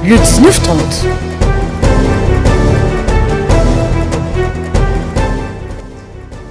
le 19-30.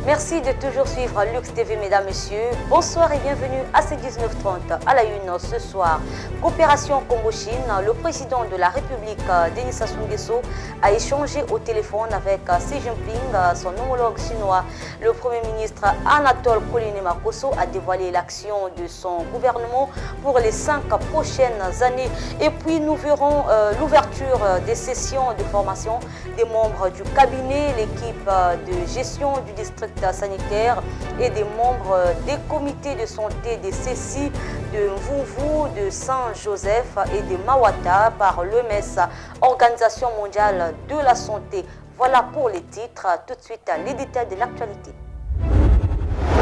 Merci de toujours suivre Lux TV, mesdames, messieurs. Bonsoir et bienvenue à ce 19-30. À la une ce soir, coopération Congo-Chine. Le président de la République, Denis Sassou Nguesso, a échangé au téléphone avec Xi Jinping, son homologue chinois. Le Premier ministre Anatole Kouliné-Makosso a dévoilé l'action de son gouvernement pour les 5 prochaines années. Et puis nous verrons l'ouverture des sessions de formation des membres du cabinet, l'équipe de gestion du district sanitaire et des membres des comités de santé des CECI, de Mvouvou, de Saint-Joseph et de Mawata par l'OMS, Organisation mondiale de la santé. Voilà pour les titres. Tout de suite, les détails de l'actualité.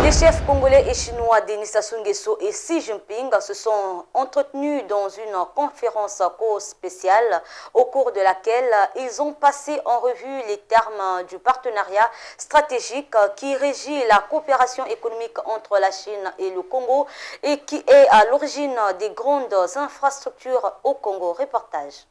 Les chefs congolais et chinois Denis Sassou Nguesso et Xi Jinping se sont entretenus dans une conférence spéciale au cours de laquelle ils ont passé en revue les termes du partenariat stratégique qui régit la coopération économique entre la Chine et le Congo et qui est à l'origine des grandes infrastructures au Congo. Reportage.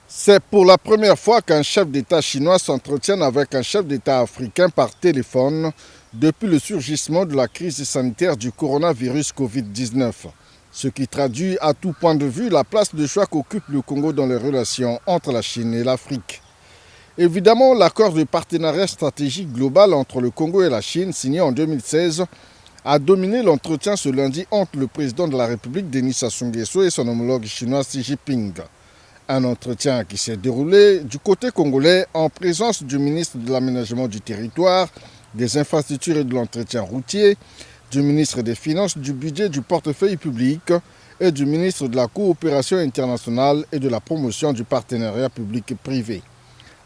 C'est pour la première fois qu'un chef d'État chinois s'entretient avec un chef d'État africain par téléphone depuis le surgissement de la crise sanitaire du coronavirus Covid-19. Ce qui traduit à tout point de vue la place de choix qu'occupe le Congo dans les relations entre la Chine et l'Afrique. Évidemment, l'accord de partenariat stratégique global entre le Congo et la Chine, signé en 2016, a dominé l'entretien ce lundi entre le président de la République, Denis Sassou Nguesso, et son homologue chinois Xi Jinping. Un entretien qui s'est déroulé du côté congolais en présence du ministre de l'Aménagement du Territoire, des Infrastructures et de l'Entretien routier, du ministre des Finances, du Budget, du Portefeuille public et du ministre de la Coopération internationale et de la Promotion du partenariat public-privé.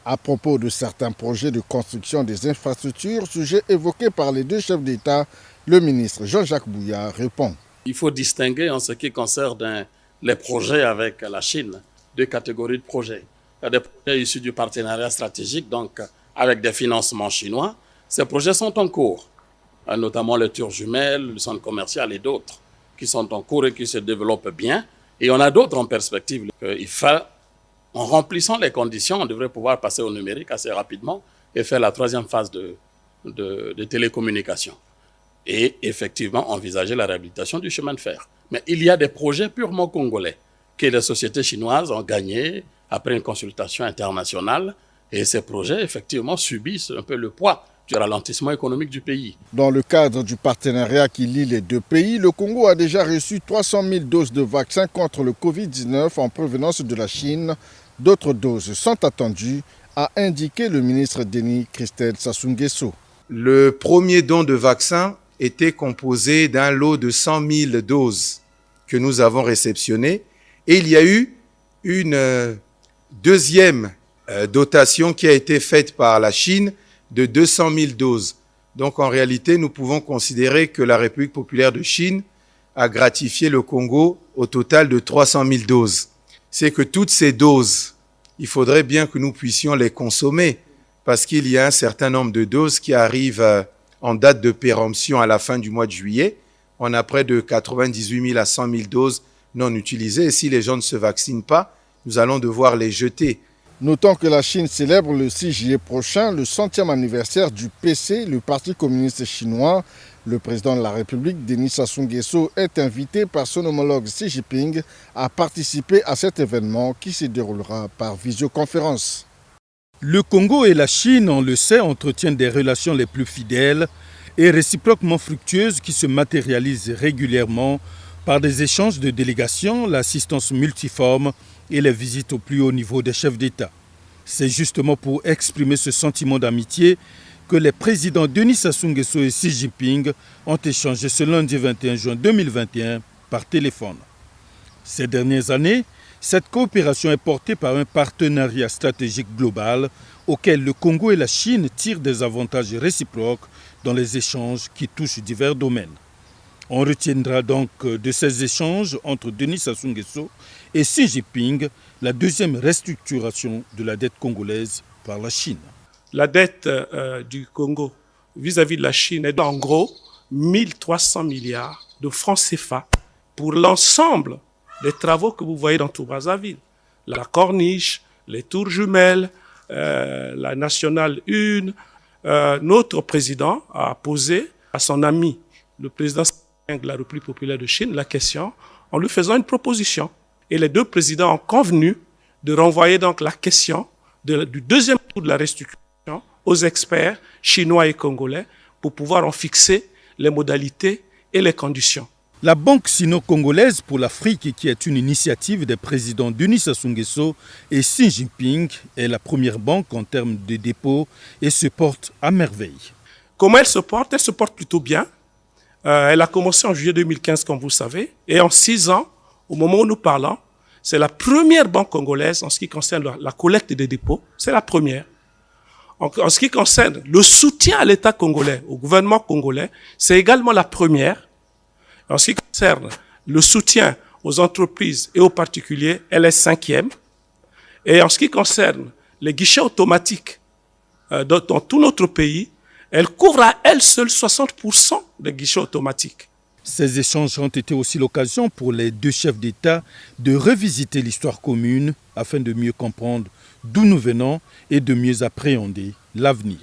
À propos de certains projets de construction des infrastructures, sujet évoqué par les deux chefs d'État, le ministre Jean-Jacques Bouillard répond. Il faut distinguer en ce qui concerne les projets avec la Chine. Deux catégories de projets. Il y a des projets issus du partenariat stratégique, donc avec des financements chinois. Ces projets sont en cours, notamment le tour jumelle, le centre commercial et d'autres qui sont en cours et qui se développent bien. Et on a d'autres en perspective. En remplissant les conditions, on devrait pouvoir passer au numérique assez rapidement et faire la troisième phase de télécommunication. Et effectivement, envisager la réhabilitation du chemin de fer. Mais il y a des projets purement congolais que les sociétés chinoises ont gagné après une consultation internationale. Et ces projets, effectivement, subissent un peu le poids du ralentissement économique du pays. Dans le cadre du partenariat qui lie les deux pays, le Congo a déjà reçu 300 000 doses de vaccins contre le Covid-19 en provenance de la Chine. D'autres doses sont attendues, a indiqué le ministre Denis Christel Sassou Nguesso. Le premier don de vaccin était composé d'un lot de 100 000 doses que nous avons réceptionnées. Et il y a eu une deuxième dotation qui a été faite par la Chine de 200 000 doses. Donc en réalité, nous pouvons considérer que la République populaire de Chine a gratifié le Congo au total de 300 000 doses. C'est que toutes ces doses, il faudrait bien que nous puissions les consommer parce qu'il y a un certain nombre de doses qui arrivent en date de péremption à la fin du mois de juillet. On a près de 98 000 à 100 000 doses non utilisés. Et si les gens ne se vaccinent pas, nous allons devoir les jeter. Notons que la Chine célèbre le 6 juillet prochain le 100e anniversaire du PC, le Parti communiste chinois. Le président de la République, Denis Sassou Nguesso, est invité par son homologue Xi Jinping à participer à cet événement qui se déroulera par visioconférence. Le Congo et la Chine, on le sait, entretiennent des relations les plus fidèles et réciproquement fructueuses qui se matérialisent régulièrement par des échanges de délégations, l'assistance multiforme et les visites au plus haut niveau des chefs d'État. C'est justement pour exprimer ce sentiment d'amitié que les présidents Denis Sassou Nguesso et Xi Jinping ont échangé ce lundi 21 juin 2021 par téléphone. Ces dernières années, cette coopération est portée par un partenariat stratégique global auquel le Congo et la Chine tirent des avantages réciproques dans les échanges qui touchent divers domaines. On retiendra donc de ces échanges entre Denis Sassou Nguesso et Xi Jinping la deuxième restructuration de la dette congolaise par la Chine. La dette du Congo vis-à-vis de la Chine est en gros 1300 milliards de francs CFA pour l'ensemble des travaux que vous voyez dans tout Brazzaville. La Corniche, les tours jumelles, la Nationale 1. Notre président a posé à son ami, le président de la République populaire de Chine, la question en lui faisant une proposition. Et les deux présidents ont convenu de renvoyer donc la question du deuxième tour de la restitution aux experts chinois et congolais pour pouvoir en fixer les modalités et les conditions. La Banque sino-congolaise pour l'Afrique, qui est une initiative des présidents Denis Sassou Nguesso et Xi Jinping, est la première banque en termes de dépôt et se porte à merveille. Comment elle se porte? Elle se porte plutôt bien. Elle a commencé en juillet 2015, comme vous le savez, et en 6 ans, au moment où nous parlons, c'est la première banque congolaise en ce qui concerne la collecte des dépôts. C'est la première. En ce qui concerne le soutien à l'État congolais, au gouvernement congolais, c'est également la première. En ce qui concerne le soutien aux entreprises et aux particuliers, elle est 5e. Et en ce qui concerne les guichets automatiques dans tout notre pays, elle couvre à elle seule 60% des guichets automatiques. Ces échanges ont été aussi l'occasion pour les deux chefs d'État de revisiter l'histoire commune afin de mieux comprendre d'où nous venons et de mieux appréhender l'avenir.